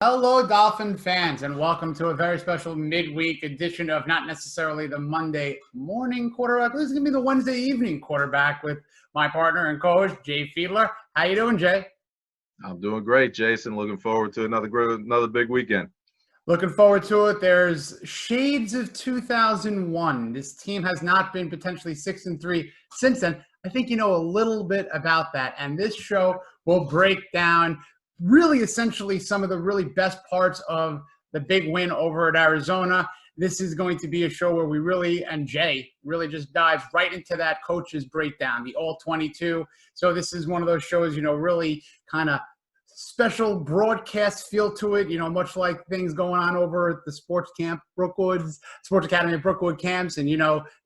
Hello, Dolphin fans, and welcome to a very special midweek edition of not necessarily the Monday morning quarterback. This is going to be the Wednesday evening quarterback with my partner and co-host, Jay Fiedler. How you doing, Jay? I'm doing great, Jason. Looking forward to another big weekend. Looking forward to it. There's shades of 2001. This team has not been potentially 6-3 since then. I think you know a little bit about that, and this show will break down really essentially some of the really best parts of the big win over at Arizona. This is going to be a show where we really, and Jay really just dives right into that coach's breakdown, the All-22. So this is one of those shows, really kind of special broadcast feel to it, much like things going on over at the sports camp, Sports Academy of Brookwood camps. And,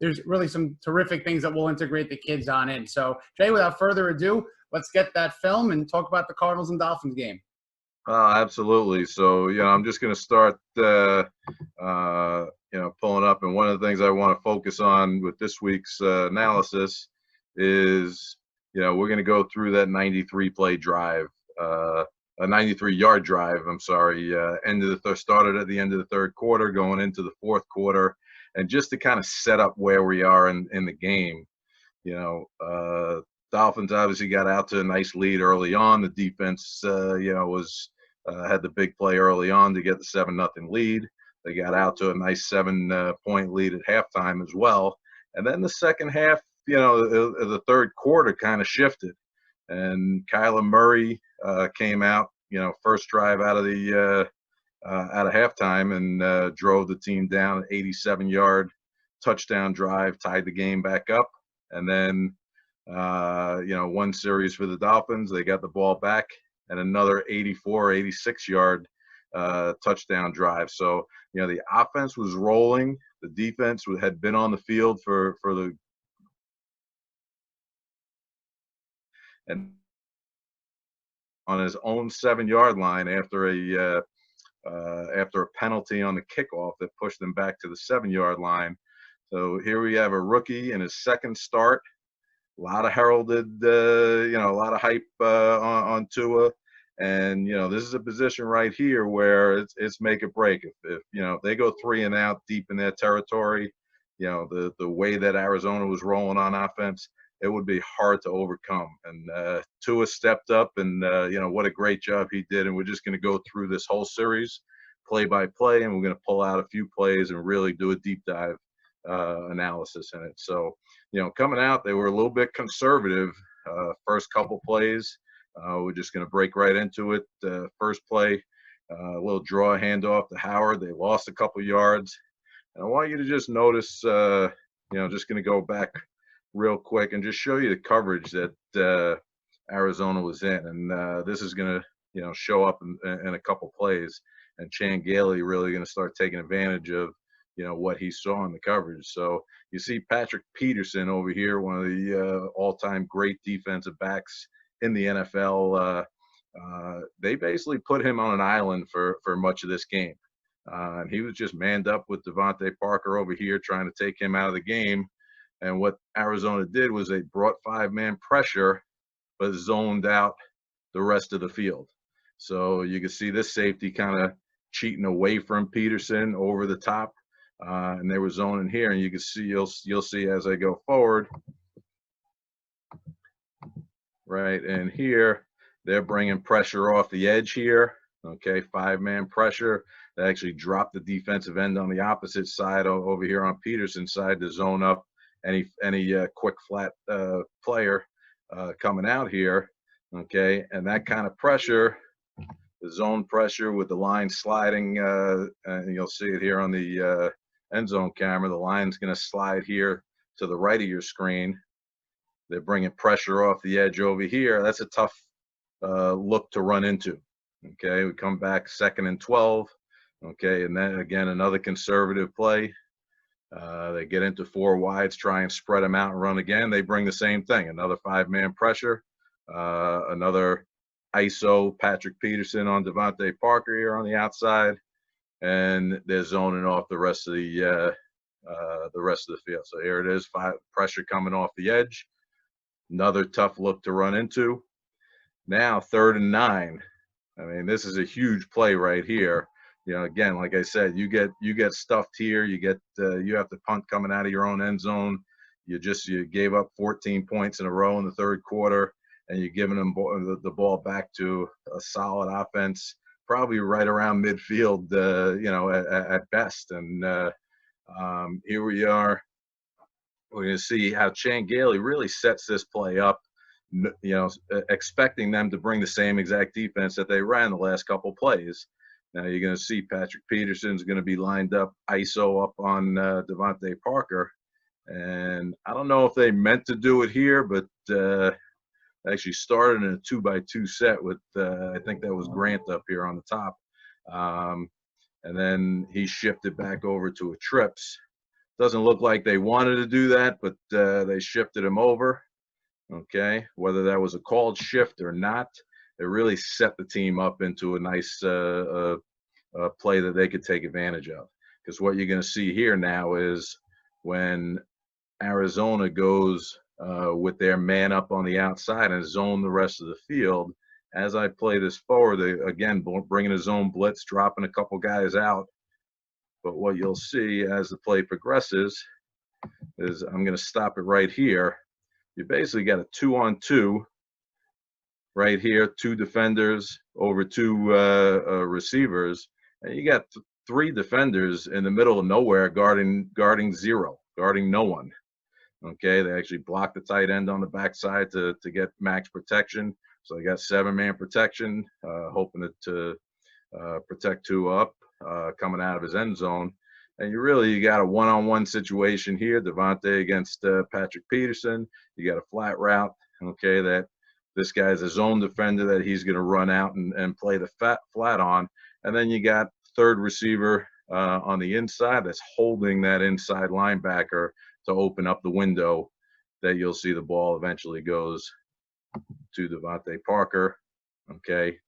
there's really some terrific things that we'll integrate the kids on in. So, Jay, without further ado, let's get that film and talk about the Cardinals and Dolphins game. Absolutely. So, I'm just going to start, pulling up. And one of the things I want to focus on with this week's analysis is, we're going to go through that 93-play drive. A 93-yard drive, started at the end of the third quarter, going into the fourth quarter, and just to kind of set up where we are in the game. Dolphins obviously got out to a nice lead early on. The defense, had the big play early on to get the 7-0 lead. They got out to a nice 7-point lead at halftime as well. And then the second half, the third quarter kind of shifted. And Kyler Murray came out, first drive out of halftime and drove the team down an 87-yard touchdown drive, tied the game back up. And then, one series for the Dolphins, they got the ball back and another 86-yard touchdown drive. So, the offense was rolling. The defense had been on the field for the and on his own 7-yard line after a penalty on the kickoff that pushed them back to the 7-yard line. So here we have a rookie in his second start. A lot of heralded, a lot of hype on Tua. And, this is a position right here where it's make or break. If they go 3 and out deep in their territory, the way that Arizona was rolling on offense, it would be hard to overcome. And Tua stepped up, and, what a great job he did. And we're just going to go through this whole series play by play, and we're going to pull out a few plays and really do a deep dive analysis in it. So, coming out, they were a little bit conservative first couple plays. We're just going to break right into it. First play, a little draw handoff to Howard. They lost a couple yards. And I want you to just notice, just going to go back real quick and just show you the coverage that Arizona was in. And this is going to, show up in a couple plays. And Chan Gailey really going to start taking advantage of, what he saw in the coverage. So you see Patrick Peterson over here, one of the all-time great defensive backs in the NFL. They basically put him on an island for much of this game. And he was just manned up with Devontae Parker over here trying to take him out of the game. And what Arizona did was they brought 5-man pressure, but zoned out the rest of the field. So you can see this safety kind of cheating away from Peterson over the top, and they were zoning here. And you can see, you'll see as I go forward, right? And here they're bringing pressure off the edge here. Okay, 5-man pressure. They actually dropped the defensive end on the opposite side over here on Peterson's side to zone up any quick flat player coming out here. Okay, and that kind of pressure, the zone pressure with the line sliding, and you'll see it here on the end zone camera. The line's going to slide here to the right of your screen. They're bringing pressure off the edge over here. That's a tough look to run into. Okay, we come back 2nd and 12. Okay, and then again, another conservative play. They get into 4 wides, try and spread them out and run again. They bring the same thing, another 5-man pressure, another ISO Patrick Peterson on Devontae Parker here on the outside, and they're zoning off the rest of the field. So here it is, pressure coming off the edge. Another tough look to run into. Now 3rd and 9. I mean, this is a huge play right here. You know, again, like I said, you get stuffed here. You have to punt coming out of your own end zone. You gave up 14 points in a row in the third quarter, and you're giving them the ball back to a solid offense, probably right around midfield, at best. And here we are. We're going to see how Chan Gailey really sets this play up, expecting them to bring the same exact defense that they ran the last couple plays. Now you're going to see Patrick Peterson's going to be lined up ISO up on Devontae Parker. And I don't know if they meant to do it here, but actually started in a 2-by-2 set with, I think that was Grant up here on the top. And then he shifted back over to a trips. Doesn't look like they wanted to do that, but they shifted him over. Okay, whether that was a called shift or not, it really set the team up into a nice play that they could take advantage of. Because what you're going to see here now is when Arizona goes with their man up on the outside and zone the rest of the field, as I play this forward, they, again, bringing a zone blitz, dropping a couple guys out. But what you'll see as the play progresses is I'm going to stop it right here. You basically got a 2-on-2 right here, 2 defenders over 2 receivers, and you got 3 defenders in the middle of nowhere guarding zero, guarding no one. Okay, they actually blocked the tight end on the backside to get max protection, so they got 7-man protection, hoping to protect Tua up coming out of his end zone. And you got a one-on-one situation here, Devontae against Patrick Peterson. You got a flat route, okay, that this guy's a zone defender that he's going to run out and play the flat on. And then you got third receiver on the inside that's holding that inside linebacker to open up the window that you'll see the ball eventually goes to Devontae Parker. Okay,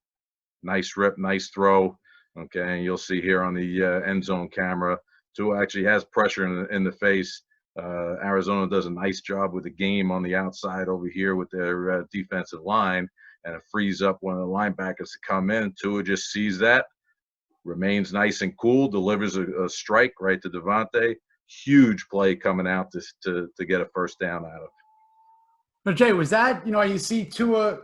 nice rip, nice throw. Okay, and you'll see here on the end zone camera, Tua actually has pressure in the face. Arizona does a nice job with the game on the outside over here with their defensive line, and it frees up one of the linebackers to come in. Tua just sees that, remains nice and cool, delivers a strike right to Devontae. Huge play coming out to get a first down out of. But Jay, was that, you see Tua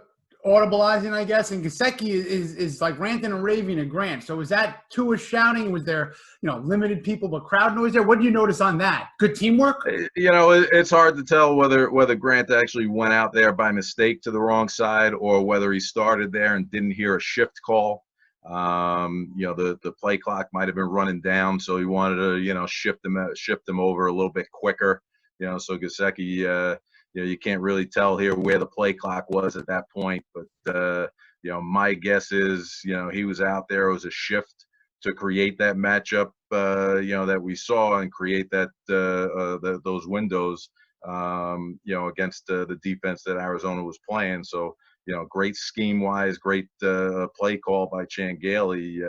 audibilizing, I guess, and Gesicki is like ranting and raving to Grant. So was that Tua shouting? Was there, limited people but crowd noise there? What did you notice on that? Good teamwork? It's hard to tell whether Grant actually went out there by mistake to the wrong side or whether he started there and didn't hear a shift call. The play clock might have been running down, so he wanted to, shift them over a little bit quicker. So Gesicki, you can't really tell here where the play clock was at that point, but my guess is, he was out there. It was a shift to create that matchup, that we saw and create that those windows, against the defense that Arizona was playing. So, great scheme-wise, great play call by Chan Gailey,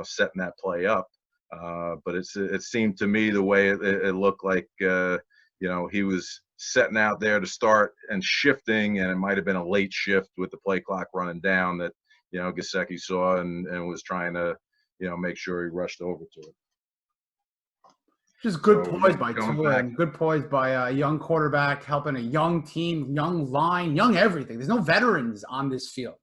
setting that play up. But it seemed to me the way it looked like, he was setting out there to start and shifting, and it might have been a late shift with the play clock running down that, Gesicki saw and was trying to, make sure he rushed over to it. Just good poise by Tua and good poise by a young quarterback, helping a young team, young line, young everything. There's no veterans on this field.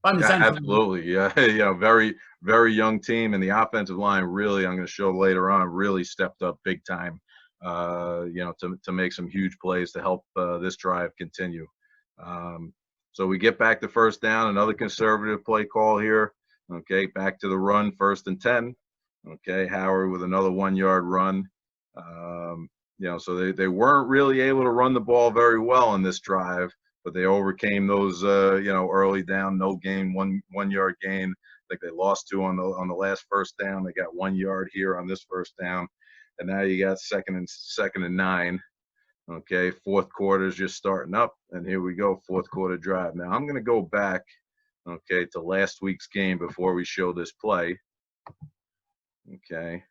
Absolutely. Yeah. Very, very young team, and the offensive line really, I'm going to show later on, really stepped up big time. To make some huge plays to help this drive continue. So we get back to first down, another conservative play call here. Okay, back to the run, 1st and 10. Okay, Howard with another 1-yard run. So they weren't really able to run the ball very well on this drive, but they overcame those, early down, no gain, 1-yard gain. I think they lost 2 on the last first down. They got 1 yard here on this first down. And now you got second and 9. Okay, fourth quarter is just starting up, and here we go, fourth quarter drive. Now I'm going to go back, okay, to last week's game before we show this play. Okay,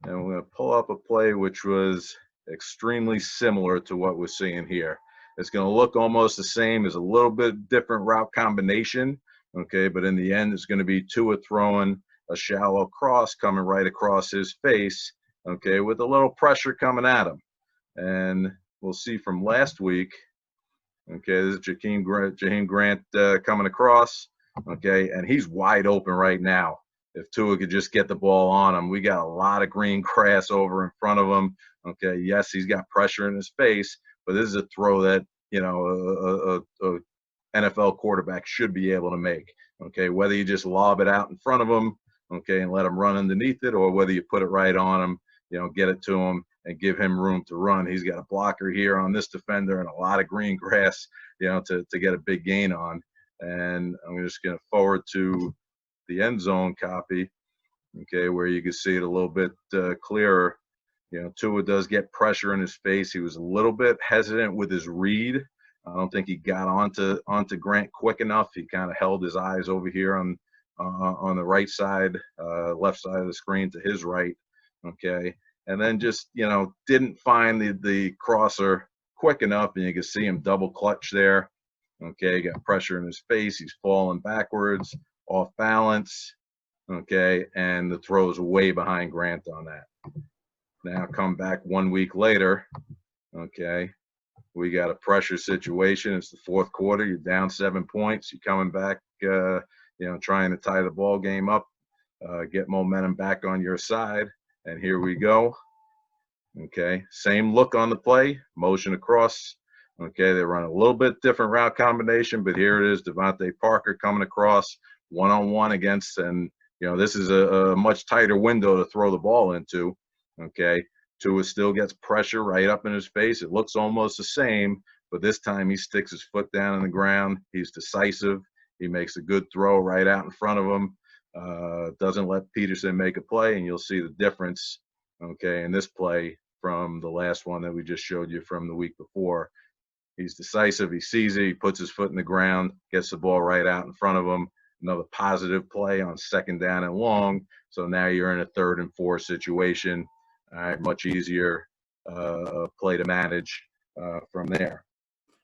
and we're going to pull up a play which was extremely similar to what we're seeing here. It's going to look almost the same, as a little bit different route combination. okay? But in the end, it's going to be Tua throwing a shallow cross coming right across his face, okay, with a little pressure coming at him. And we'll see from last week, okay, this is Jaheim Grant coming across, okay, and he's wide open right now. If Tua could just get the ball on him, we got a lot of green grass over in front of him. Okay, yes, he's got pressure in his face, but this is a throw that, you know, a NFL quarterback should be able to make. Okay, whether you just lob it out in front of him, okay, and let him run underneath it, or whether you put it right on him, you know, get it to him and give him room to run. He's got a blocker here on this defender and a lot of green grass, you know, to get a big gain on. And I'm just going to forward to the end zone copy, okay, where you can see it a little bit clearer. You know, Tua does get pressure in his face. He was a little bit hesitant with his read. I don't think he got onto Grant quick enough. He kind of held his eyes over here on the right side, left side of the screen to his right, okay, and then just, you know, didn't find the crosser quick enough, and you can see him double clutch there. Okay, got pressure in his face. He's falling backwards, off balance. Okay, and the throw is way behind Grant on that. Now come back 1 week later. Okay, we got a pressure situation. It's the fourth quarter. You're down 7 points. You're coming back, you know, trying to tie the ball game up, get momentum back on your side. And here we go. Okay, same look on the play, motion across. Okay, they run a little bit different route combination, but here it is, Devontae Parker coming across one-on-one against, and, you know, this is a much tighter window to throw the ball into. Okay, Tua still gets pressure right up in his face. It looks almost the same, but this time he sticks his foot down on the ground. He's decisive. He makes a good throw right out in front of him. Doesn't let Peterson make a play, and you'll see the difference, okay, in this play from the last one that we just showed you from the week before. He's decisive. He sees it. He puts his foot in the ground, gets the ball right out in front of him. Another positive play on second down and long. So now you're in a 3rd and 4 situation. All right, much easier play to manage from there.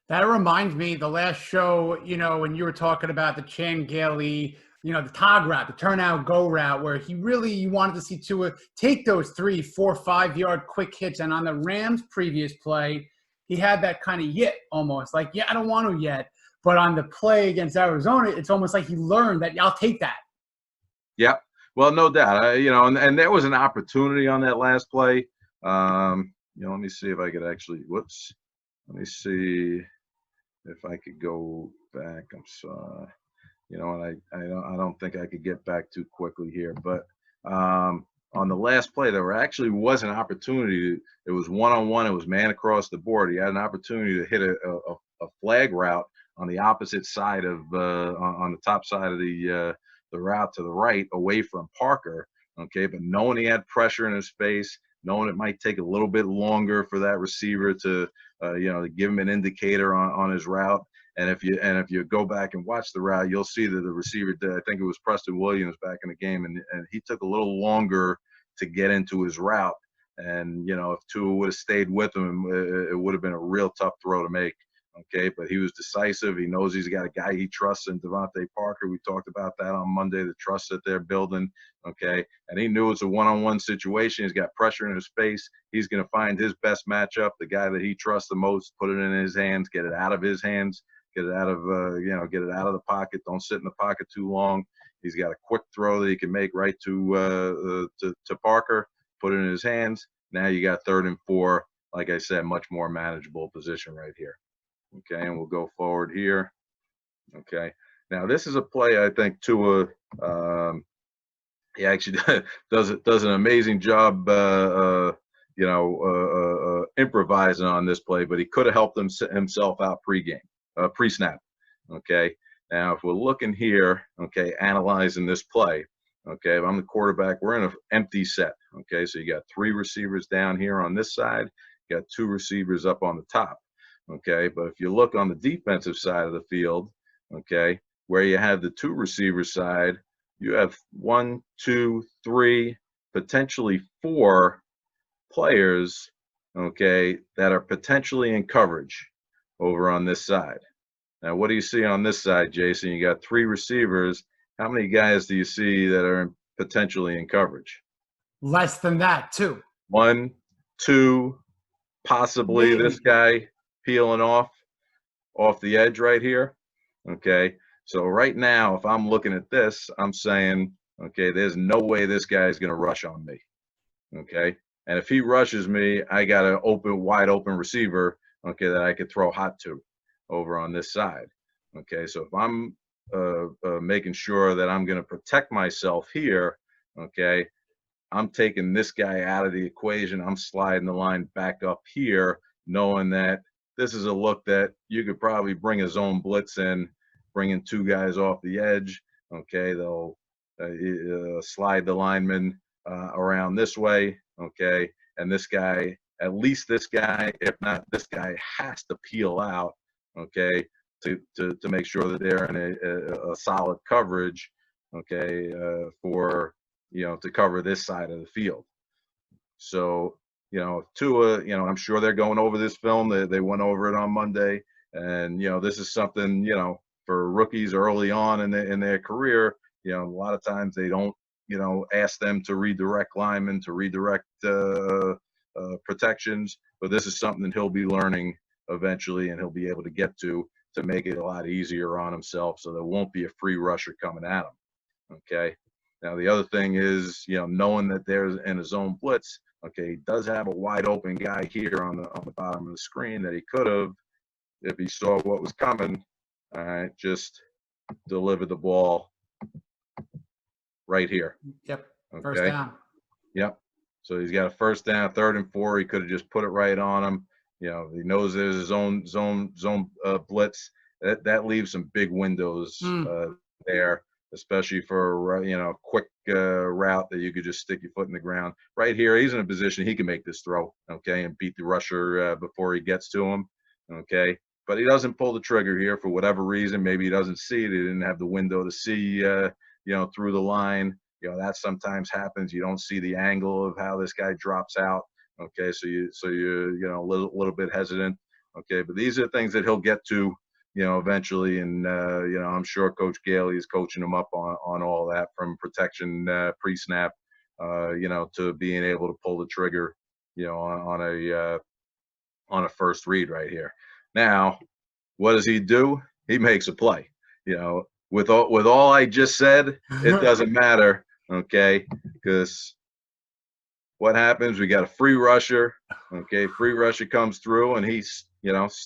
That reminds me, the last show, you know, when you were talking about the Chan Gailey, you know, the tog route, the turnout go route, where you wanted to see Tua take those 3, 4, 5-yard quick hits. And on the Rams' previous play, he had that kind of yit almost, like, yeah, I don't want to yet. But on the play against Arizona, it's almost like he learned that I'll take that. Yeah, well, no doubt. You know, and there was an opportunity on that last play. You know, let me see if I could actually. Whoops. Let me see if I could go back. I'm sorry. You know, and I don't think I could get back too quickly here, but on the last play, there actually was an opportunity. It was one-on-one. It was man across the board. He had an opportunity to hit a flag route on the opposite side of on the top side of the route to the right, away from Parker. Okay, but knowing he had pressure in his face, knowing it might take a little bit longer for that receiver to you know, to give him an indicator on his route. And if you go back and watch the route, you'll see that the receiver did. I think it was Preston Williams back in the game, and he took a little longer to get into his route. And, you know, if Tua would have stayed with him, it would have been a real tough throw to make. Okay, but he was decisive. He knows he's got a guy he trusts in Devontae Parker. We talked about that on Monday, the trust that they're building. Okay, and he knew it's a one-on-one situation. He's got pressure in his face. He's going to find his best matchup, the guy that he trusts the most, put it in his hands, get it out of his hands, get it out of get it out of the pocket. Don't sit in the pocket too long. He's got a quick throw that he can make right to Parker, put it in his hands. Now you got 3rd and 4. Like I said, much more manageable position right here. Okay, and we'll go forward here. Okay, now this is a play I think Tua, he actually does an amazing job, improvising on this play, but he could have helped himself out pre-snap. Okay, now if we're looking here, okay, analyzing this play, okay, if I'm the quarterback, we're in an empty set. Okay, so you got 3 receivers down here on this side, you got 2 receivers up on the top. Okay, but if you look on the defensive side of the field, okay, where you have the 2 receiver side, you have 1, 2, 3, potentially 4 players, okay, that are potentially in coverage over on this side. Now, what do you see on this side, Jason? You got 3 receivers. How many guys do you see that are potentially in coverage? Less than that, too. 1, 2, possibly this Maybe. guy peeling off the edge right here. Okay. So right now, if I'm looking at this, I'm saying, okay, there's no way this guy is going to rush on me. Okay. And if he rushes me, I got an wide open receiver, okay, that I could throw hot to over on this side. Okay. So if I'm making sure that I'm going to protect myself here, okay, I'm taking this guy out of the equation. I'm sliding the line back up here, knowing that this is a look that you could probably bring a zone blitz in, bringing 2 guys off the edge. Okay, they'll slide the lineman around this way. Okay, and this guy, at least this guy, if not this guy, has to peel out. Okay, to make sure that they're in a solid coverage. Okay, for to cover this side of the field. So, Tua, I'm sure they're going over this film. They went over it on Monday. And, this is something, for rookies early on in their career, a lot of times they don't, ask them to redirect linemen, to redirect protections. But this is something that he'll be learning eventually, and he'll be able to get to make it a lot easier on himself, so there won't be a free rusher coming at him. Okay. Now, the other thing is, knowing that there's in a zone blitz, okay, he does have a wide open guy here on the bottom of the screen that he could have, if he saw what was coming, all right, just deliver the ball right here. Yep. Okay. First down. Yep. So he's got a first down, 3rd and 4. He could have just put it right on him. He knows there's a zone blitz. That leaves some big windows there, especially for quick route that you could just stick your foot in the ground. Right here, he's in a position he can make this throw, okay, and beat the rusher before he gets to him, okay. But he doesn't pull the trigger here for whatever reason. Maybe he doesn't see it. He didn't have the window to see, through the line. That sometimes happens. You don't see the angle of how this guy drops out. Okay, so you're a little bit hesitant. Okay, but these are things that he'll get to, eventually, and I'm sure Coach Gailey is coaching him up on all that, from protection pre-snap, to being able to pull the trigger, on a first read right here. Now, what does he do? He makes a play. With all I just said, it doesn't matter. Okay, because what happens? We got a free rusher. Okay, free rusher comes through, and he's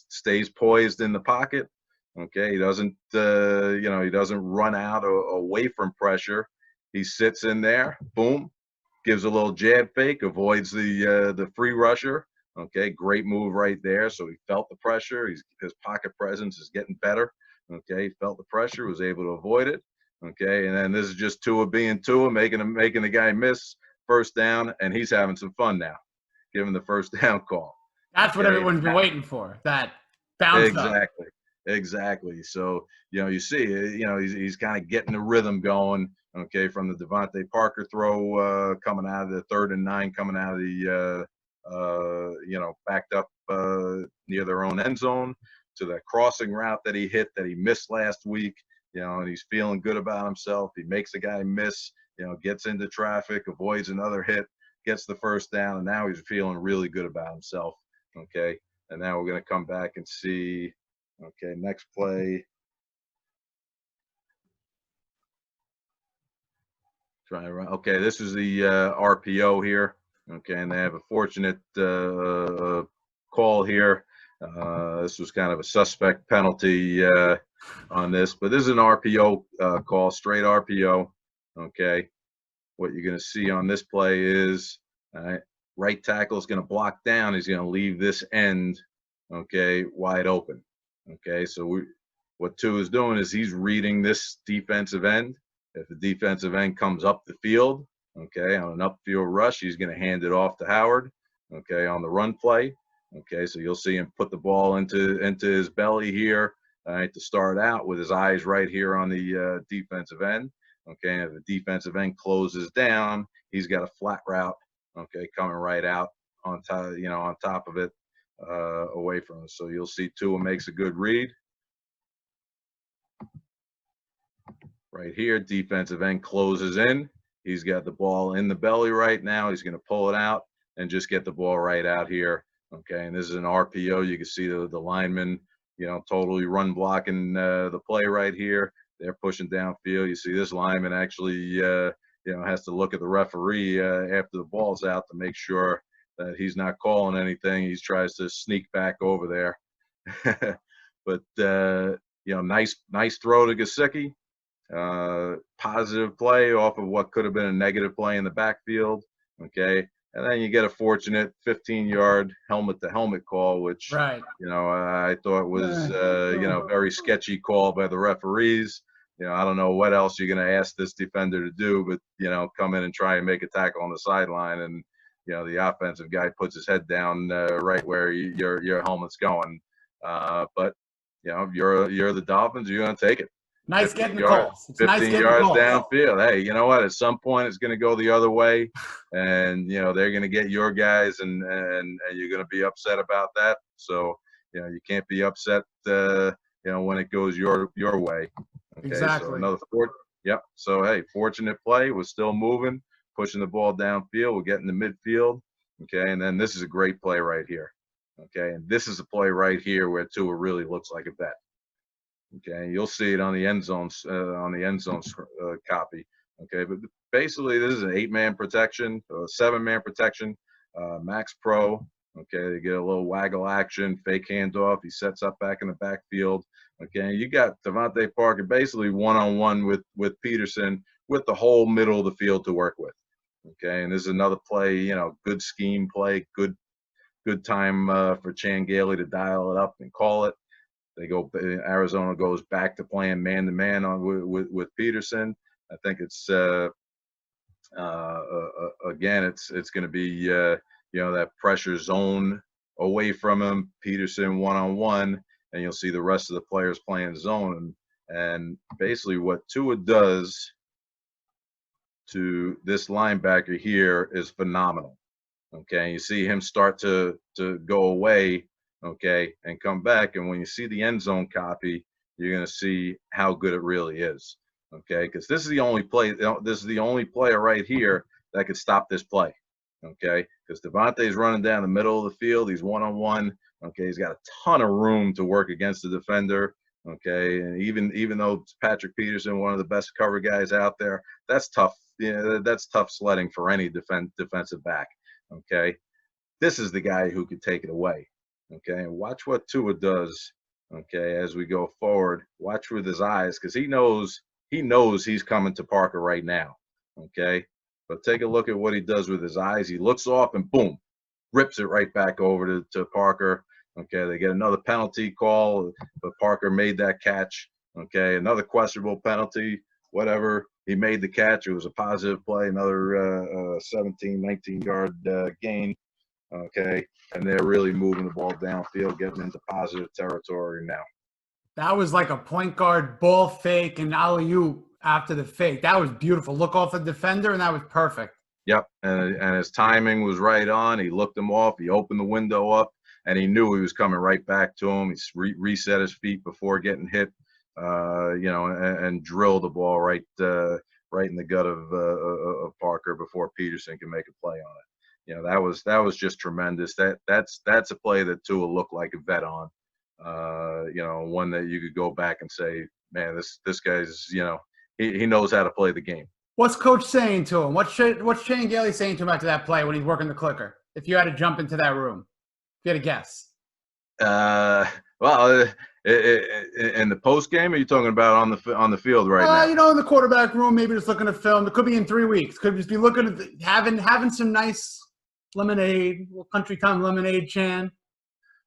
stays poised in the pocket. Okay, he doesn't he doesn't run out or away from pressure. He sits in there. Boom, gives a little jab fake, avoids the free rusher. Okay, great move right there. So he felt the pressure. His pocket presence is getting better. Okay, he felt the pressure, was able to avoid it. Okay, and then this is just Tua being Tua, making the guy miss. First down, and he's having some fun now, giving the first down call. That's what everyone's been waiting for. That bounce up. Exactly. So, you see, he's kind of getting the rhythm going, okay, from the Devontae Parker throw coming out of the 3rd and 9, coming out of the, backed up near their own end zone, to that crossing route that he hit that he missed last week, and he's feeling good about himself. He makes the guy miss, gets into traffic, avoids another hit, gets the first down, and now he's feeling really good about himself, okay? And now we're going to come back and see, okay, next play. Okay, this is the RPO here, okay, and they have a fortunate call here. This was kind of a suspect penalty on this, but this is an RPO call, straight RPO. Okay, what you're going to see on this play is right tackle is going to block down. He's going to leave this end, okay, wide open. Okay, so what Tua is doing is he's reading this defensive end. If the defensive end comes up the field, okay, on an upfield rush, he's going to hand it off to Howard, okay, on the run play. Okay, so you'll see him put the ball into his belly here, to start out, with his eyes right here on the defensive end. Okay, and if the defensive end closes down, he's got a flat route, okay, coming right out on top of it, away from us. So you'll see Tua makes a good read. right here. Defensive end closes in. He's got the ball in the belly right now. He's going to pull it out and just get the ball right out here. Okay, and this is an RPO. You can see the lineman, totally run blocking the play right here. They're pushing downfield. You see this lineman actually, has to look at the referee after the ball's out to make sure that he's not calling anything. He tries to sneak back over there. But, nice throw to Gesicki. Positive play off of what could have been a negative play in the backfield. Okay. And then you get a fortunate 15-yard helmet-to-helmet call, which, Right. I thought was, very sketchy call by the referees. I don't know what else you're going to ask this defender to do, but, come in and try and make a tackle on the sideline. And, the offensive guy puts his head down right where your helmet's going. But, you're the Dolphins, you're going to take it. Nice getting the calls. It's 15 nice getting yards the calls. downfield. Hey, you know what? At some point, it's going to go the other way, and they're going to get your guys, and you're going to be upset about that. So you can't be upset, when it goes your way. Okay, Exactly. So another Yep. So hey, fortunate play. We're still moving, pushing the ball downfield. We're getting the midfield. Okay, and then this is a great play right here. Okay, and this is a play right here where Tua really looks like a vet. Okay, you'll see it on the end zone copy. Okay, but basically this is an 8-man protection, 7-man protection, max pro. Okay, they get a little waggle action, fake handoff. He sets up back in the backfield. Okay, you got Devontae Parker basically one-on-one with Peterson with the whole middle of the field to work with. Okay, and this is another play, good scheme play, good time for Chan Gailey to dial it up and call it. Arizona goes back to playing man-to-man with Peterson. I think it's again, it's going to be that pressure zone away from him. Peterson one-on-one, and you'll see the rest of the players playing zone. And basically, what Tua does to this linebacker here is phenomenal. Okay, you see him start to go away. Okay, and come back, and when you see the end zone copy, you're going to see how good it really is. Okay, because this is the only play. This is the only player right here that could stop this play. Okay, because Devontae's running down the middle of the field. He's one-on-one. Okay, he's got a ton of room to work against the defender. Okay, and even though Patrick Peterson, one of the best cover guys out there, that's tough. That's tough sledding for any defensive back. Okay, this is the guy who could take it away. Okay, and watch what Tua does. Okay, as we go forward, watch with his eyes, because he knows he's coming to Parker right now. Okay, but take a look at what he does with his eyes. He looks off and boom, rips it right back over to Parker. Okay, they get another penalty call, but Parker made that catch. Okay, another questionable penalty, whatever. He made the catch. It was a positive play, another 17, 19-yard gain. Okay, and they're really moving the ball downfield, getting into positive territory now. That was like a point guard ball fake and alley-oop after the fake. That was beautiful. Look off the defender, and that was perfect. Yep, and his timing was right on. He looked him off. He opened the window up, and he knew he was coming right back to him. He reset his feet before getting hit, and drilled the ball right in the gut of Parker before Peterson can make a play on it. That was just tremendous. That's a play that Tua looked like a vet on. One that you could go back and say, man, this guy's he knows how to play the game. What's Coach saying to him? What's Shane Gailey saying to him after that play when he's working the clicker? If you had to jump into that room, if you had to guess. Well, in the post game, are you talking about on the field right now? In the quarterback room, maybe just looking at film. It could be in 3 weeks. Could just be looking at having some nice lemonade, little country time lemonade, Chan.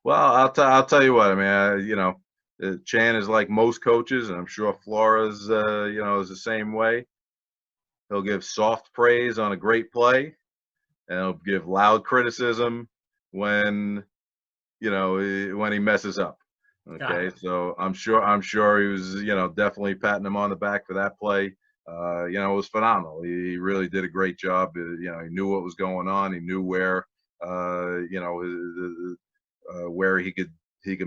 Well, I'll tell you what. I mean, Chan is like most coaches, and I'm sure Flores, is the same way. He'll give soft praise on a great play, and he'll give loud criticism when he messes up. Okay, so I'm sure he was, definitely patting him on the back for that play. It was phenomenal. He really did a great job. He knew what was going on. He knew where, where he could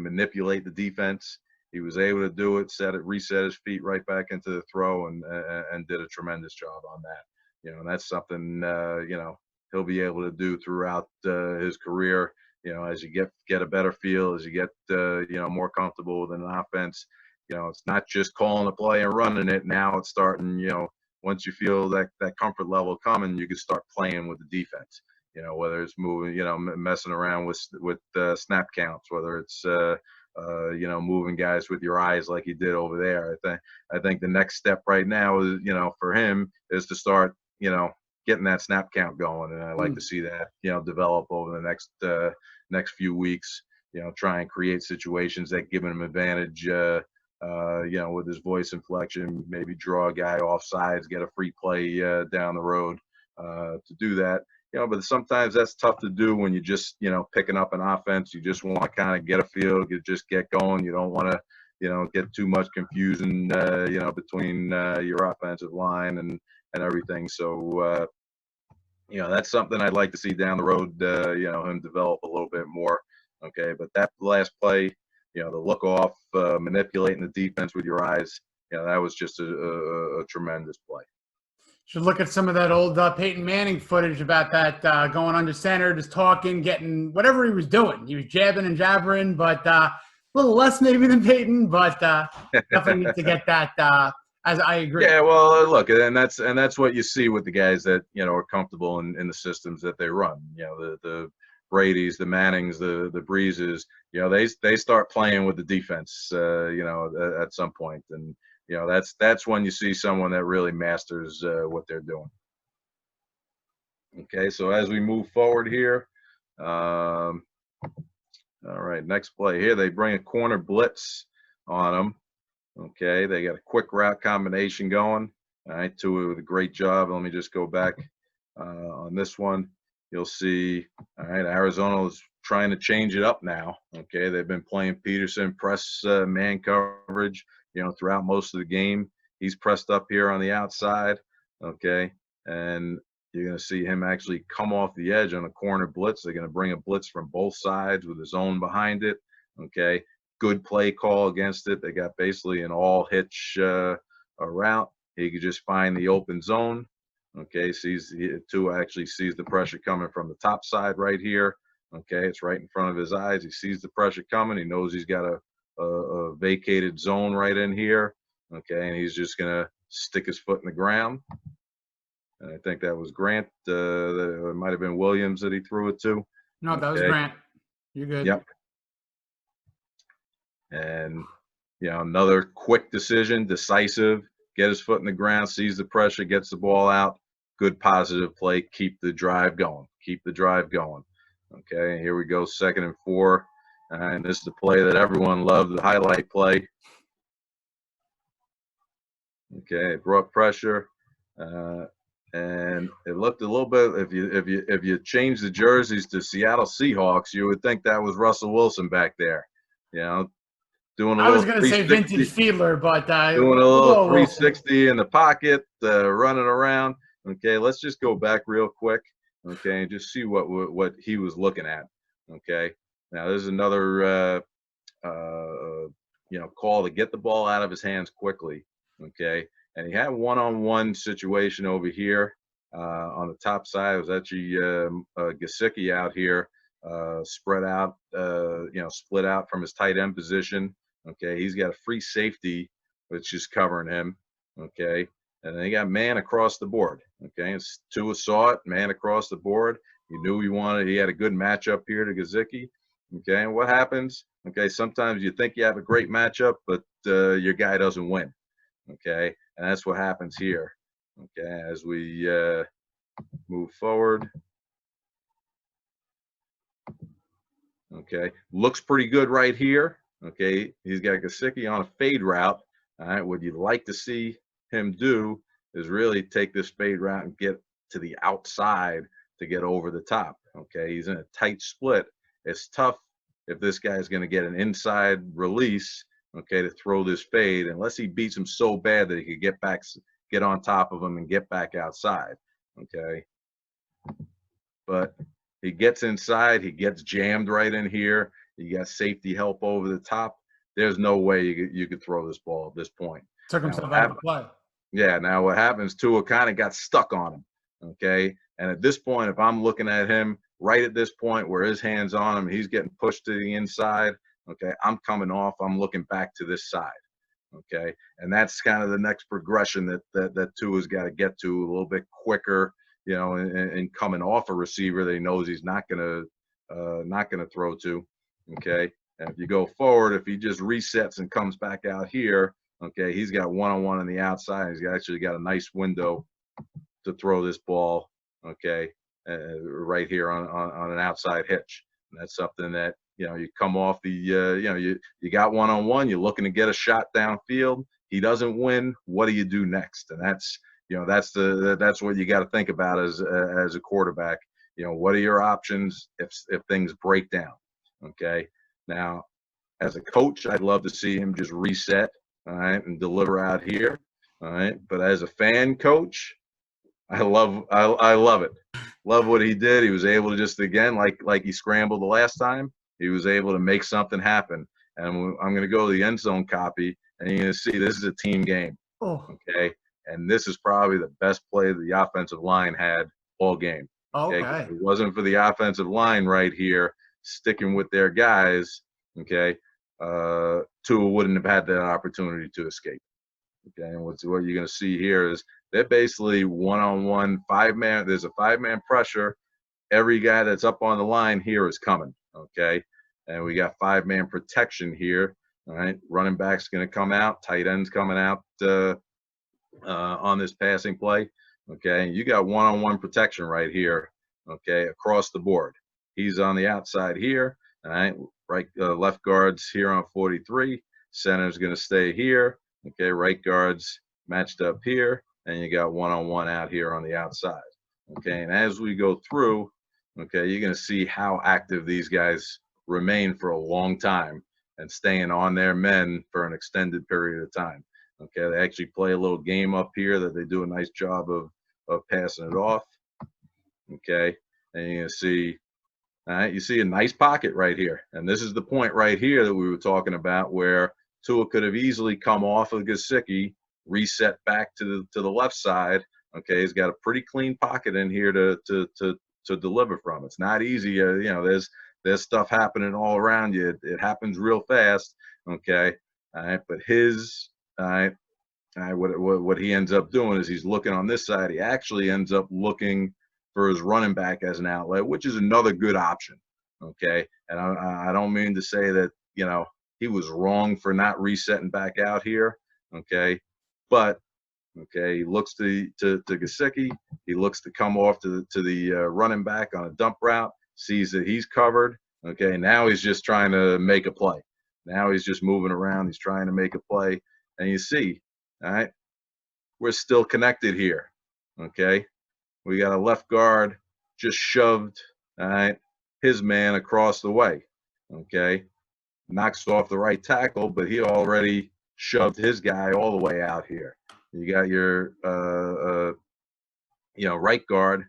manipulate the defense. he was able to do it, reset his feet right back into the throw, and did a tremendous job on that. And that's something he'll be able to do throughout his career. As you get a better feel, as you get more comfortable with an offense. It's not just calling a play and running it. Now it's starting. Once you feel that comfort level coming, you can start playing with the defense. Whether it's moving, messing around with snap counts, whether it's moving guys with your eyes like he did over there. I think the next step right now is, for him is to start, getting that snap count going, and I like to see that, develop over the next few weeks. Try and create situations that give him advantage. With his voice inflection, maybe draw a guy off sides, get a free play down the road to do that. But sometimes that's tough to do when you're just, picking up an offense. You just want to kind of get a feel, just get going. You don't want to, get too much confusion, between your offensive line and everything. So, that's something I'd like to see down the road, him develop a little bit more. Okay. But that last play, the look off, manipulating the defense with your eyes, that was just a tremendous play. Should look at some of that old Peyton Manning footage about that going under center, just talking, getting whatever he was doing. He was jabbing and jabbering, but a little less maybe than Peyton, but definitely need to get that. As I agree. Yeah, well, look, and that's what you see with the guys that are comfortable in the systems that they run. The Brady's, the Mannings, the Breezes. They start playing with the defense. At some point, and that's when you see someone that really masters what they're doing. Okay, so as we move forward here, all right, next play here, they bring a corner blitz on them. Okay, they got a quick route combination going. All right, Tua with a great job. Let me just go back on this one. You'll see, all right, Arizona is trying to change it up now. Okay, they've been playing Peterson press man coverage, throughout most of the game. He's pressed up here on the outside. Okay, and you're going to see him actually come off the edge on a corner blitz. They're going to bring a blitz from both sides with his zone behind it. Okay, good play call against it. They got basically an all hitch route. He could just find the open zone. Okay, Tua actually sees the pressure coming from the top side right here. Okay, it's right in front of his eyes. He sees the pressure coming. He knows he's got a vacated zone right in here. Okay, and he's just gonna stick his foot in the ground. And I think that was Grant. It might have been Williams that he threw it to. No, that was Grant. You're good. Yep. And another quick decision, decisive. Get his foot in the ground, sees the pressure, gets the ball out. Good positive play. Keep the drive going. Okay, here we go, 2nd and 4. And this is the play that everyone loved, the highlight play. Okay, it brought pressure. And it looked a little bit, if you change the jerseys to Seattle Seahawks, you would think that was Russell Wilson back there. Doing I was going to say vintage Fiedler, but doing a little 360 in the pocket, running around. Okay, let's just go back real quick. Okay, and just see what he was looking at. Okay, now there's another call to get the ball out of his hands quickly. Okay, and he had one-on-one situation over here on the top side. It was actually Gesicki out here, spread out, split out from his tight end position. Okay, he's got a free safety which is covering him. Okay, and then he got man across the board. Okay, and Tua saw it, man across the board. He knew he had a good matchup here to Gesicki. Okay, and what happens? Okay, sometimes you think you have a great matchup, but your guy doesn't win. Okay, and that's what happens here. Okay, as we move forward. Okay, looks pretty good right here. Okay, he's got Gesicki on a fade route. All right, what you'd like to see him do is really take this fade route and get to the outside to get over the top. Okay, he's in a tight split. It's tough if this guy is going to get an inside release, okay, to throw this fade, unless he beats him so bad that he could get on top of him and get back outside. Okay, but he gets inside, he gets jammed right in here. You got safety help over the top. there's no way you could throw this ball at this point. Took Now, himself out of the play. yeah, now what happens, Tua kind of got stuck on him, okay? And at this point, if I'm looking at him right at this point where his hand's on him, he's getting pushed to the inside, okay? I'm coming off, I'm looking back to this side, okay? And that's kind of the next progression that Tua's got to get to a little bit quicker, you know, and coming off a receiver that he knows he's not gonna throw to, okay? And if you go forward, if he just resets and comes back out here, okay, he's got one-on-one on the outside. He's actually got a nice window to throw this ball, okay, right here on an outside hitch. And that's something that, you know, you come off the, you know, you got one-on-one, you're looking to get a shot downfield. He doesn't win. What do you do next? And that's, you know, that's what you got to think about as a quarterback. You know, what are your options if things break down? Okay. Now, as a coach, I'd love to see him just reset, all right, and deliver out here, all right. But as a fan coach, I love it. Love what he did. He was able to just, again, like he scrambled the last time, he was able to make something happen. And I'm going to go to the end zone copy, and you're going to see this is a team game. Oh. Okay. And this is probably the best play the offensive line had all game. Okay. If it wasn't for the offensive line right here sticking with their guys, okay, Tua wouldn't have had that opportunity to escape. Okay. And what you're going to see here is they're basically one-on-one, five-man. There's a five-man pressure. Every guy that's up on the line here is coming. Okay. And we got five-man protection here. All right. Running back's going to come out. Tight end's coming out on this passing play. Okay. You got one-on-one protection right here. Okay. Across the board. He's on the outside here. All right. Right, left guard's here on 43. Center's going to stay here. Okay. Right guard's matched up here. And you got one-on-one out here on the outside. Okay. And as we go through, okay, you're going to see how active these guys remain for a long time and staying on their men for an extended period of time. Okay, they actually play a little game up here that they do a nice job of passing it off. Okay, and you're going to see, all right, you see a nice pocket right here. And this is the point right here that we were talking about where Tua could have easily come off of Gesicki, reset back to the left side. Okay, he's got a pretty clean pocket in here to deliver from. It's not easy. You know, there's stuff happening all around you. It happens real fast. Okay, all right, but what he ends up doing is he's looking on this side. He actually ends up looking for his running back as an outlet, which is another good option. Okay, and I don't mean to say that, you know, he was wrong for not resetting back out here. Okay, but okay, he looks to Gesicki. He looks to come off to the running back on a dump route. Sees that he's covered. Okay, now he's just trying to make a play. Now he's just moving around. He's trying to make a play, and you see, all right, we're still connected here. Okay, we got a left guard just shoved, all right, his man across the way. Okay, knocks off the right tackle, but he already shoved his guy all the way out here. You got your, you know, right guard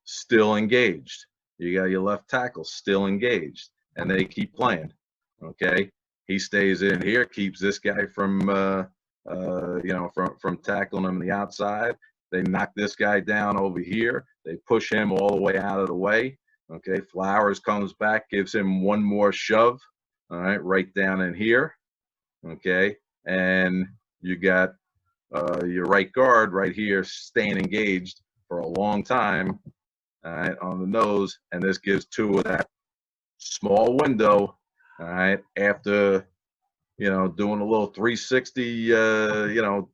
still engaged. You got your left tackle still engaged, and they keep playing. Okay, he stays in here, keeps this guy from, you know, from tackling him on the outside. They knock this guy down over here. They push him all the way out of the way. Okay, Flowers comes back, gives him one more shove. All right, right down in here. Okay, and you got your right guard right here staying engaged for a long time, all right, on the nose, and this gives Tua that small window, all right, after, you know, doing a little 360, you know,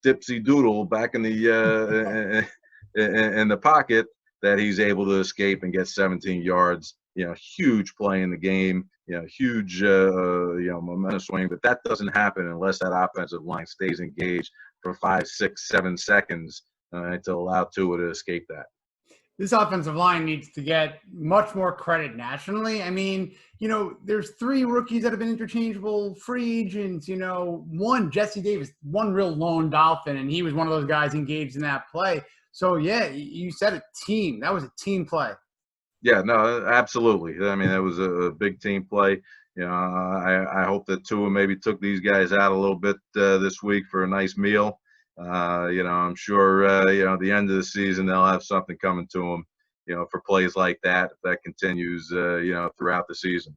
dipsy doodle back in the in the pocket, that he's able to escape and get 17 yards. You know, huge play in the game. You know, huge you know, momentum swing, but that doesn't happen unless that offensive line stays engaged for 5, 6, 7 seconds to allow Tua to escape that. This offensive line needs to get much more credit nationally. I mean, you know, there's 3 rookies that have been interchangeable free agents. You know, one, Jesse Davis, one real lone Dolphin, and he was one of those guys engaged in that play. So, yeah, you said a team. That was a team play. Yeah, no, absolutely. I mean, that was a big team play. I hope that Tua maybe took these guys out a little bit this week for a nice meal. I'm sure, at the end of the season, they'll have something coming to them, for plays like that, if that continues, throughout the season.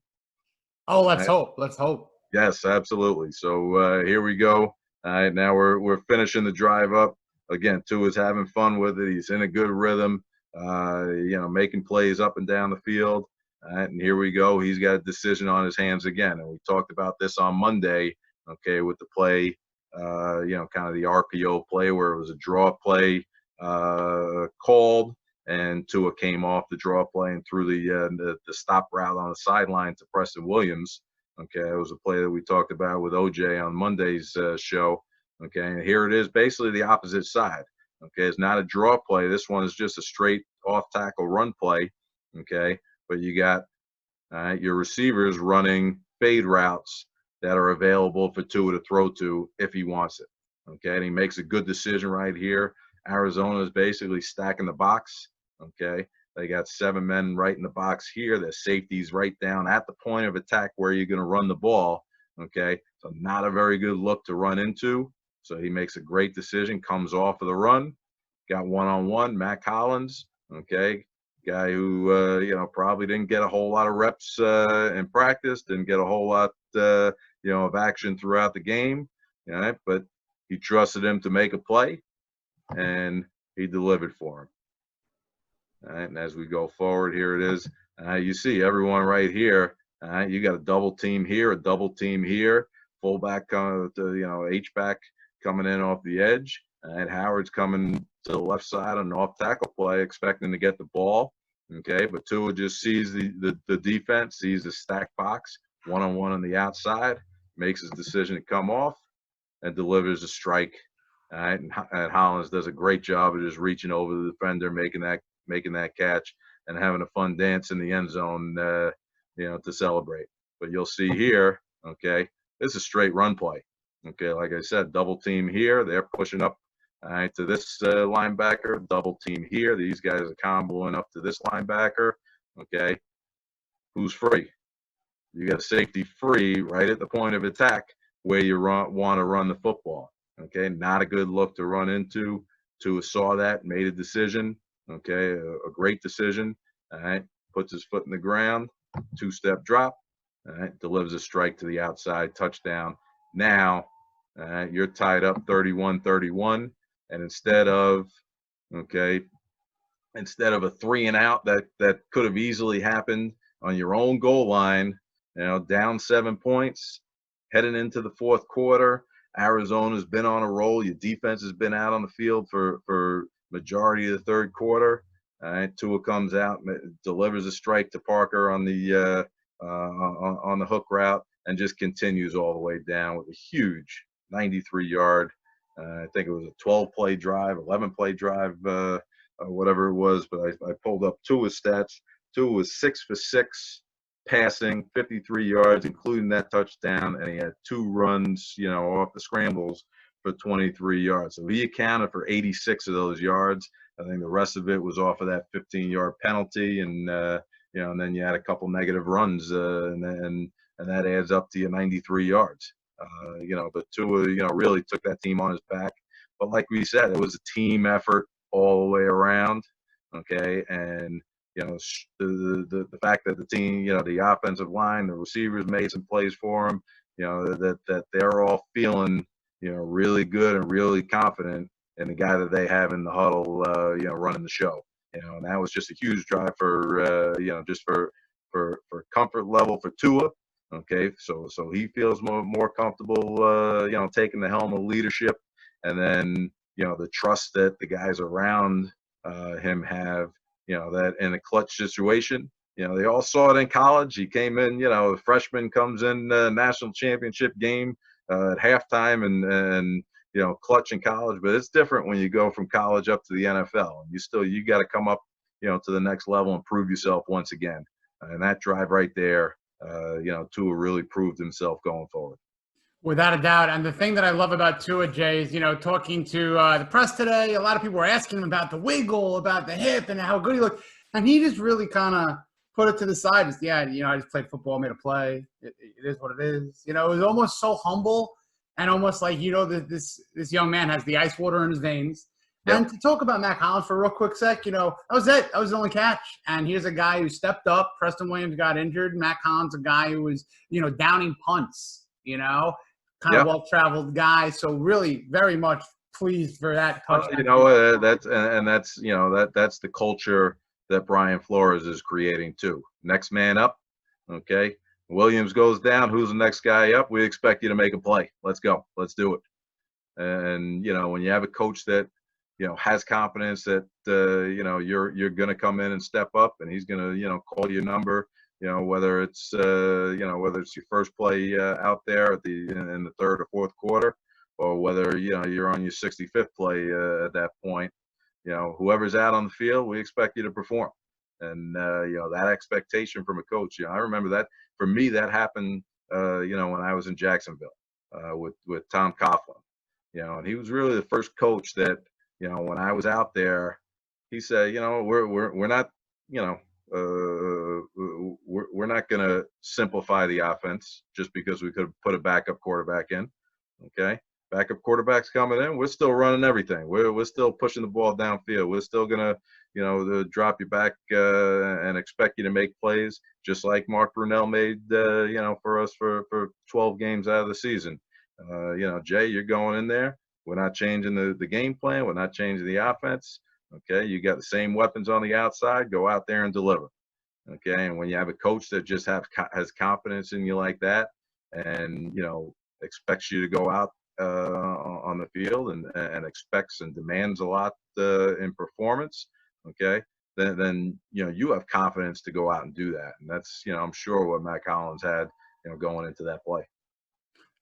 Oh, let's hope. Let's hope. Yes, absolutely. So here we go. All right, now we're finishing the drive up. Again, Tua's having fun with it. He's in a good rhythm, making plays up and down the field. All right, and here we go. He's got a decision on his hands again. And we talked about this on Monday, okay, with the play, kind of the RPO play where it was a draw play called, and Tua came off the draw play and threw the stop route on the sideline to Preston Williams. Okay, it was a play that we talked about with OJ on Monday's show. Okay, and here it is, basically the opposite side. Okay, it's not a draw play. This one is just a straight off-tackle run play. Okay, but you got your receivers running fade routes that are available for Tua to throw to if he wants it. Okay, and he makes a good decision right here. Arizona is basically stacking the box. Okay, they got 7 men right in the box here. The safety's right down at the point of attack where you're going to run the ball. Okay, so not a very good look to run into. So he makes a great decision, comes off of the run, got one-on-one, Matt Collins. Okay, guy who probably didn't get a whole lot of reps in practice, didn't get a whole lot of action throughout the game. But he trusted him to make a play, and he delivered for him. All right, and as we go forward, here it is. You see everyone right here. You got a double team here, a double team here. Fullback coming to H-back coming in off the edge. And Howard's coming to the left side on an off-tackle play, expecting to get the ball. Okay, but Tua just sees the defense, sees the stacked box, one-on-one on the outside, makes his decision to come off, and delivers a strike. All right, and Hollins does a great job of just reaching over the defender, making that catch, and having a fun dance in the end zone, to celebrate. But you'll see here, okay, this is a straight run play. Okay, like I said, double team here. They're pushing up to this linebacker. Double team here. These guys are comboing up to this linebacker. Okay, who's free? You got a safety free right at the point of attack where you want to run the football. Okay, not a good look to run into. Tua saw that, made a decision. Okay, a great decision. All right, puts his foot in the ground, 2-step drop. All right, delivers a strike to the outside, touchdown. Now, you're tied up 31-31, and instead of a 3-and-out that could have easily happened on your own goal line, down 7 points, heading into the fourth quarter. Arizona's been on a roll. Your defense has been out on the field for majority of the third quarter. All right, Tua comes out, delivers a strike to Parker on the hook route, and just continues all the way down with a huge 93-yard. I think it was a 12-play drive, 11-play drive, whatever it was. But I pulled up Tua's stats. Tua was 6 for 6 passing, 53 yards, including that touchdown, and he had 2 runs, off the scrambles for 23 yards. So he accounted for 86 of those yards. I think the rest of it was off of that 15-yard penalty, and and then you had a couple negative runs, and that adds up to your 93 yards. But Tua, really took that team on his back. But like we said, it was a team effort all the way around. Okay, and the fact that the team, the offensive line, the receivers made some plays for him, that they're all feeling, really good and really confident in the guy that they have in the huddle, running the show. And that was just a huge drive for, just for comfort level for Tua. Okay, so he feels more comfortable, taking the helm of leadership, and then the trust that the guys around him have. That in a clutch situation, they all saw it in college. He came in, a freshman comes in national championship game at halftime and clutch in college. But it's different when you go from college up to the NFL. You got to come up, to the next level and prove yourself once again. And that drive right there, Tua really proved himself going forward. Without a doubt. And the thing that I love about Tua, Jay, is, talking to the press today, a lot of people were asking him about the wiggle, about the hip, and how good he looked. And he just really kind of put it to the side. It's, yeah, I just played football, made a play. It is what it is. It was almost so humble and almost like, this young man has the ice water in his veins. Yep. And to talk about Matt Collins for a real quick sec, that was it. That was the only catch. And here's a guy who stepped up. Preston Williams got injured. Matt Collins, a guy who was, downing punts, kind of well-traveled guy. So really very much pleased for that touchdown. That's that's the culture that Brian Flores is creating too. Next man up, okay? Williams goes down. Who's the next guy up? We expect you to make a play. Let's go. Let's do it. And when you have a coach that has confidence that you're going to come in and step up, and he's going to call your number. Whether it's whether it's your first play out there in the third or fourth quarter, or whether you're on your 65th play at that point. Whoever's out on the field, we expect you to perform. And that expectation from a coach. I remember that for me that happened when I was in Jacksonville with Tom Coughlin. And he was really the first coach that when I was out there, he said, we're not we're not going to simplify the offense just because we could put a backup quarterback in. Okay. Backup quarterback's coming in. We're still running everything. We're still pushing the ball downfield. We're still going to, drop you back and expect you to make plays just like Mark Brunell made, for us for 12 games out of the season. Jay, you're going in there. We're not changing the game plan. We're not changing the offense. Okay, you got the same weapons on the outside. Go out there and deliver. Okay, and when you have a coach that just has confidence in you like that, and expects you to go out on the field and expects and demands a lot in performance. Okay, then you have confidence to go out and do that, and that's I'm sure what Matt Collins had going into that play.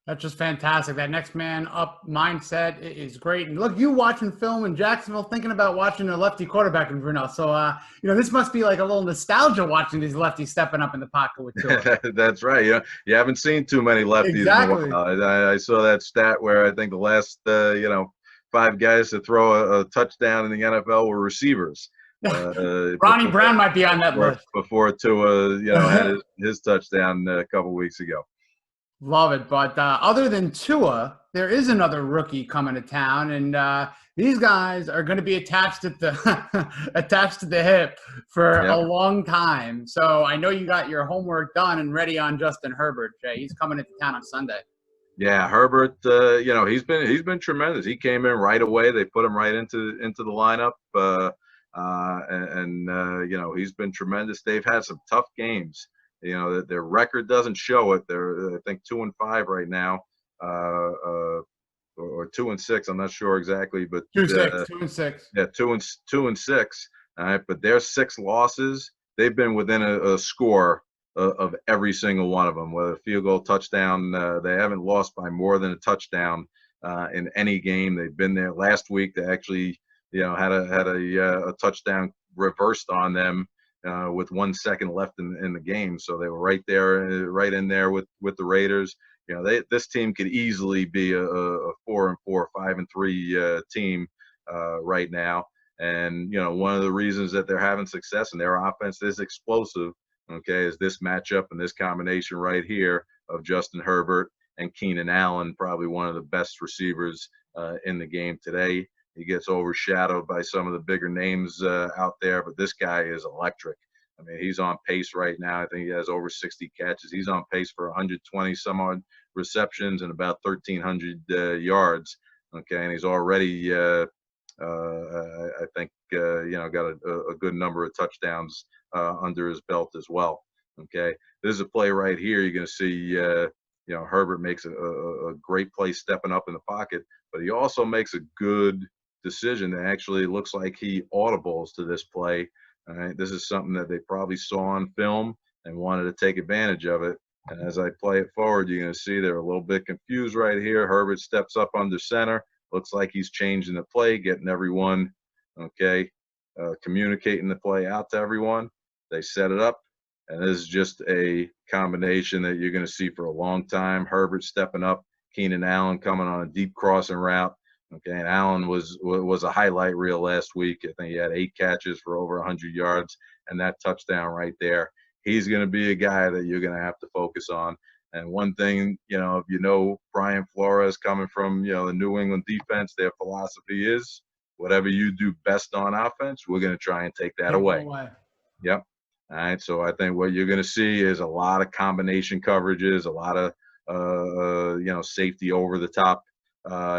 That's just fantastic. That next man up mindset is great. And look, you watching film in Jacksonville, thinking about watching a lefty quarterback in Brunel. So, this must be like a little nostalgia watching these lefties stepping up in the pocket with Tua. That's right. You haven't seen too many lefties. Exactly. In a while. I saw that stat where I think the last, 5 guys to throw a touchdown in the NFL were receivers. Ronnie Brown might be on that list. Before Tua, had his touchdown a couple weeks ago. Love it. But other than Tua, there is another rookie coming to town, and these guys are going to be attached at the hip for a long time. So I know you got your homework done and ready on Justin Herbert, Jay. He's coming into town on Sunday. Yeah, Herbert. He's been tremendous. He came in right away. They put him right into the lineup, and he's been tremendous. They've had some tough games. Their record doesn't show it. They're, I think, 2-5 right now, or 2-6. I'm not sure exactly, but 2-6. Yeah, 2-6. All right, but their 6 losses, they've been within a score of every single one of them. Whether field goal, touchdown, they haven't lost by more than a touchdown in any game. They've been there. Last week, they actually, had a touchdown reversed on them. With 1 second left in the game, so they were right in there with the Raiders. This team could easily be a 4-4, 5-3 team right now. And one of the reasons that they're having success and their offense is explosive. Okay, is this matchup and this combination right here of Justin Herbert and Keenan Allen, probably one of the best receivers in the game today. He gets overshadowed by some of the bigger names out there, but this guy is electric. I mean, he's on pace right now. I think he has over 60 catches. He's on pace for 120 some odd receptions and about 1,300 yards. Okay, and he's already, I think, got a good number of touchdowns under his belt as well. Okay, this is a play right here. You're going to see, Herbert makes a great play stepping up in the pocket, but he also makes a good decision that actually looks like he audibles to this play. All right, this is something that they probably saw on film and wanted to take advantage of it. And as I play it forward, you're going to see they're a little bit confused right here. Herbert steps up under center. Looks like he's changing the play, getting everyone, communicating the play out to everyone. They set it up, and this is just a combination that you're going to see for a long time. Herbert stepping up, Keenan Allen coming on a deep crossing route. Okay, and Allen was a highlight reel last week. I think he had 8 catches for over 100 yards, and that touchdown right there. he's going to be a guy that you're going to have to focus on. And one thing, if Brian Flores coming from, the New England defense, their philosophy is whatever you do best on offense, we're going to try and take that away. Yep. All right. So I think what you're going to see is a lot of combination coverages, a lot of, safety over the top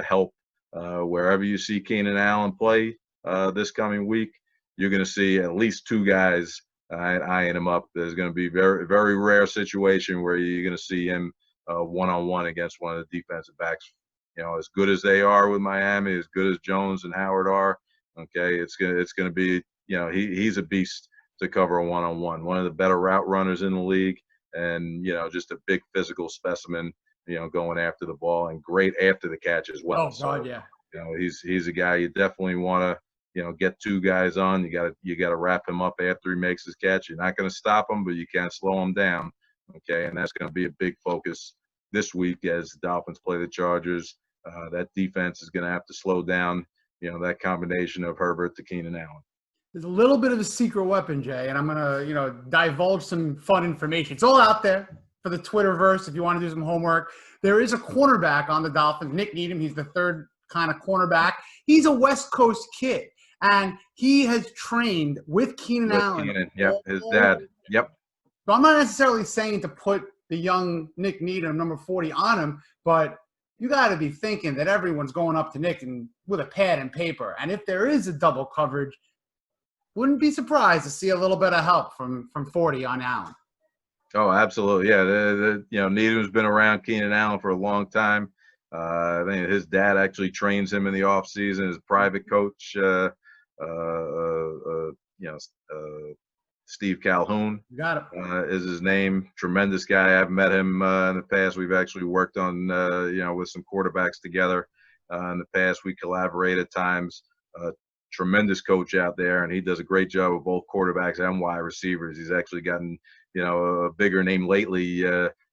help. Wherever you see Keenan Allen play this coming week, you're going to see at least two guys eyeing him up. There's going to be very, very rare situation where you're going to see him one-on-one against one of the defensive backs. As good as they are with Miami, as good as Jones and Howard are, okay, it's going to be, he's a beast to cover a one-on-one. One of the better route runners in the league, and just a big physical specimen, going after the ball, and great after the catch as well. Oh God, yeah. He's a guy you definitely want to, get two guys on. You got to wrap him up after he makes his catch. You're not going to stop him, but you can't slow him down. Okay, and that's going to be a big focus this week as the Dolphins play the Chargers. That defense is going to have to slow down, that combination of Herbert to Keenan Allen. There's a little bit of a secret weapon, Jay, and I'm going to, divulge some fun information. It's all out there for the Twitterverse if you want to do some homework. There is a cornerback on the Dolphins, Nick Needham. He's the third kind of cornerback. He's a West Coast kid, and he has trained with Keenan Allen. Yep, his dad. Yep. So I'm not necessarily saying to put the young Nick Needham, number 40, on him, but you got to be thinking that everyone's going up to Nick and with a pad and paper. And if there is a double coverage, wouldn't be surprised to see a little bit of help from 40 on Allen. Oh, absolutely. Yeah, Needham's been around Keenan Allen for a long time. I think his dad actually trains him in the off season as a private coach. Steve Calhoun. You got it. Is his name. Tremendous guy. I've met him in the past. We've actually worked on, with some quarterbacks together in the past. We collaborate at times. Tremendous coach out there, and he does a great job with both quarterbacks and wide receivers. He's actually gotten, a bigger name lately,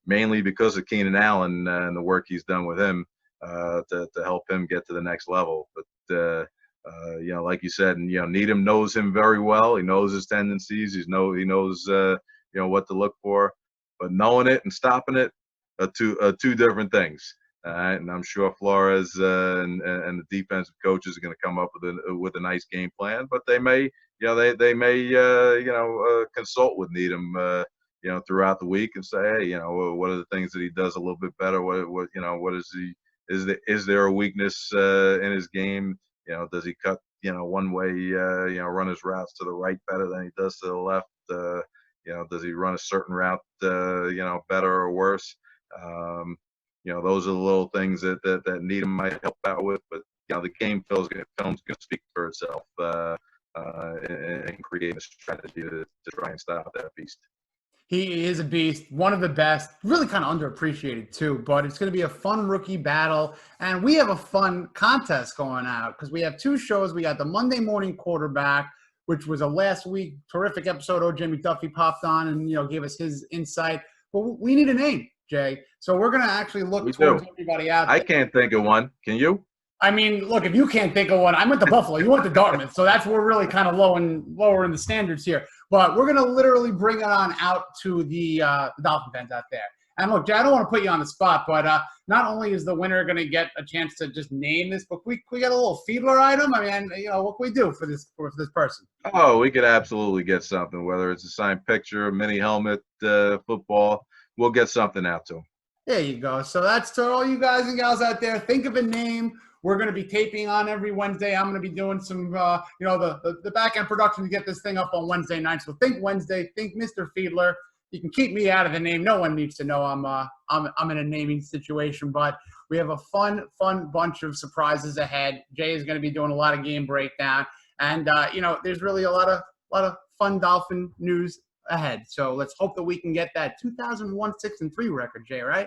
mainly because of Keenan Allen and the work he's done with him to help him get to the next level. But like you said, and Needham knows him very well. He knows his tendencies. He knows what to look for. But knowing it and stopping it are two different things. And I'm sure Flores and the defensive coaches are going to come up with a nice game plan. But they may consult with Needham throughout the week and say, hey, what are the things that he does a little bit better? What is he? Is there a weakness in his game? Does he cut, one way, run his routes to the right better than he does to the left? Does he run a certain route, better or worse? Those are the little things that Needham might help out with. But, the game film's going to speak for itself and create a strategy to try and stop that beast. He is a beast, one of the best, really kind of underappreciated too, but it's going to be a fun rookie battle. And we have a fun contest going out because we have two shows. We got the Monday Morning Quarterback, which was a last week terrific episode. Jay McDuffie popped on and, gave us his insight. But we need a name, Jay. So we're going to actually look towards everybody out there. I can't think of one. Can you? I mean, look, if you can't think of one, I went to Buffalo. You went to Dartmouth. So that's we're really kind of lower in the standards here. But we're going to literally bring it on out to the Dolphin fans out there. And look, Jay, I don't want to put you on the spot, but not only is the winner going to get a chance to just name this, but we got a little Fiedler item. I mean, what can we do for this person? Oh, we could absolutely get something, whether it's a signed picture, a mini helmet, football. We'll get something out to them. There you go. So that's to all you guys and gals out there. Think of a name. We're going to be taping on every Wednesday. I'm going to be doing some, the back-end production to get this thing up on Wednesday night. So think Wednesday. Think Mr. Fiedler. You can keep me out of the name. No one needs to know I'm in a naming situation. But we have a fun bunch of surprises ahead. Jay is going to be doing a lot of game breakdown. And, there's really a lot of fun Dolphin news ahead. So let's hope that we can get that 2001 6-3 record, Jay, right?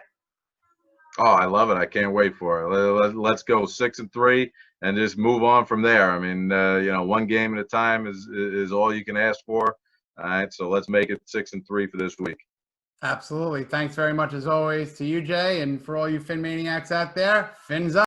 Oh, I love it. I can't wait for it. Let's go 6-3 and just move on from there. I mean, one game at a time is all you can ask for. All right, so let's make it 6-3 for this week. Absolutely. Thanks very much, as always, to you, Jay, and for all you Fin Maniacs out there, fins up.